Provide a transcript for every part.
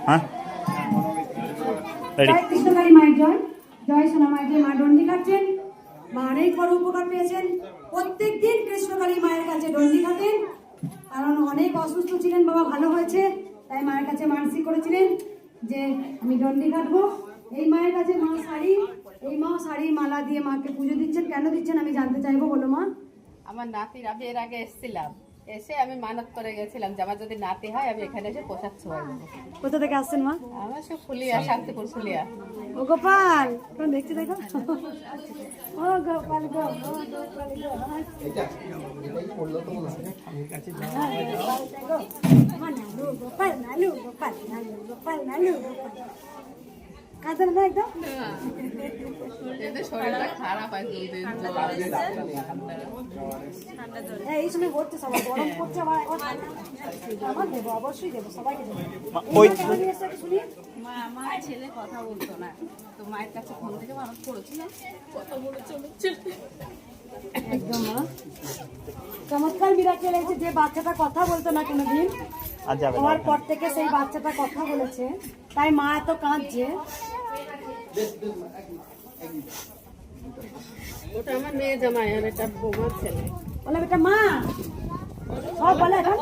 হ্যাঁ জয় কৃষ্ণকালী মায়ের জয়, জয় সোনা মায়ের জয়। মা দণ্ডি খাচ্ছেন, মা অনেক বড় উপকার পেয়েছেন। প্রত্যেক দিন কৃষ্ণকালী মায়ের কাছে দণ্ডি খাতেন, কারণ অনেক অসুস্থ ছিলেন, বাবা ভালো হয়েছে, তাই মায়ের কাছে মানসিক করেছিলেন যে আমি দণ্ডি খাটবো। এই মায়ের কাছে মা শাড়ি, এই মা শাড়ির মালা দিয়ে মাকে পুজো দিচ্ছেন। কেন দিচ্ছেন আমি জানতে চাইবো, বলো মা। আমার নাতির, আমি এর আগে এসেছিলাম, এসে আমি মানত করে গেছিলাম যে আমার যদি নাতি হয় আমি এখানে এসে পোশাক ছোঁয়াই দেবো। কোথা থেকে আসছেন মা? আমার সব ফুলিয়া, শান্তিপুর ফুলিয়া। ও গোপাল, কোন দেখছি দেখো। ও গোপাল গো, ও গোপাল গো। নালু গোপাল, নালু গোপাল, নালু গোপাল, নালু গোপাল। কাঁদেন না একদম? এদের শরীরটা খারাপ হয়, এই সময় ঘুরতে সবাই গরম করছে, আমার দেবো, অবশ্যই দেবো, সবাইকে দেবো। শুনি মা, আমার ছেলে কথা বলতো না, তো মায়ের কাছে ফোন থেকে মানুষ করেছিলাম, কথা বলে চলেছে। একদম চমৎকার মিরাকেল হয়েছে। যে বাচ্চাটা কথা বলতো না কোনোদিন, হওয়ার পর থেকে সেই বাচ্চাটা কথা বলেছে, তাই মা এত কাঁদছে। ওটা আমার মেয়ে জামাই, আর এটা বৌমার ছেলে। বলে বেটা মা সব বলে এখন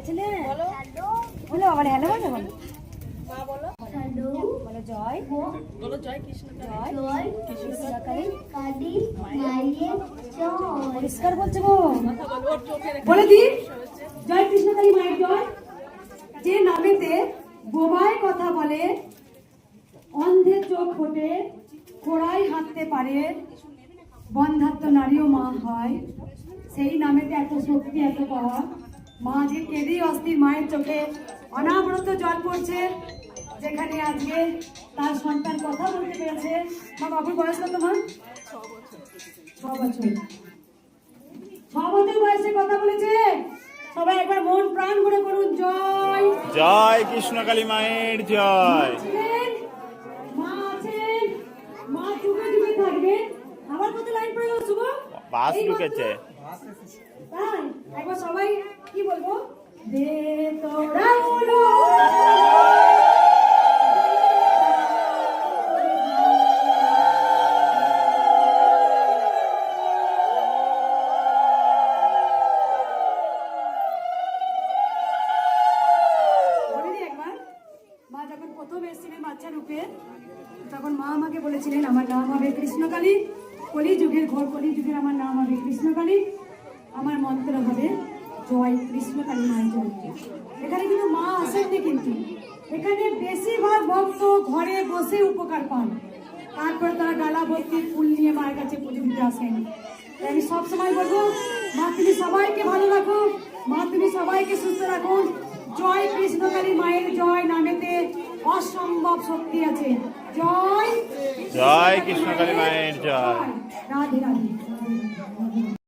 ছেলে বলে বাবা হ্যালো বলে বলো বলো জয়, বলো জয় কৃষ্ণ, জয় কৃষ্ণকালী কালী মায়ের জয়। পরিষ্কার বলছে গো, বলে দি জয় কৃষ্ণকালী মায়ের জয়। যে নামেতে বোবায় কথা বলে, অন্ধের চোখ ফোটে, খোড়াই হাঁটতে পারে, বন্ধাত্ম নারীও মা হয়, সেই নামেতে এত শক্তি, এত পাওয়া। মা যে কেঁদেই অস্থির, মায়ের চোখে অনাবরত জল পড়ছে, যেখানে আজকে তার সন্তান কথা বলতে পেরেছে। মা বাবুর বয়স কত মা? 6 বছর। 6 বছর বয়সে কথা বলেছে। সবাই একবার মন প্রাণ ভরে করুন জয়। জয় কৃষ্ণকালী মায়ের জয়। মা আছেন, মা যুগে যুগে থাকবেন। আবার কত লাইন পড়ে গেল শুভ? বাস ঢুকেছে। তাই একবার সবাই কি বলবো, দে তোরা উলো তখন মা আমাকে বলেছিলেন আমার নাম হবে কৃষ্ণকালী, কলিযুগের ঘোর কলিযুগের আমার নাম হবে কৃষ্ণকালী, আমার মন্ত্র হবে জয় কৃষ্ণকালী মায়ের জয়। এখানে কিন্তু মা আসেননি, কিন্তু এখানে বেশিরভাগ ভক্ত ঘরে বসে উপকার পান, তারপরে তারা গালা ভর্তি ফুল নিয়ে মায়ের কাছে পুজো দিতে আসেন। তাই আমি সবসময় বলবো, মা তুমি সবাইকে ভালো রাখো, মা তুমি সবাইকে সুস্থ রাখুন। জয় কৃষ্ণকালী মায়ের জয় নামেতে অসম্ভব শক্তি আছে। জয় জয় কৃষ্ণকালী মায়ের জয়। রাধে রাধে।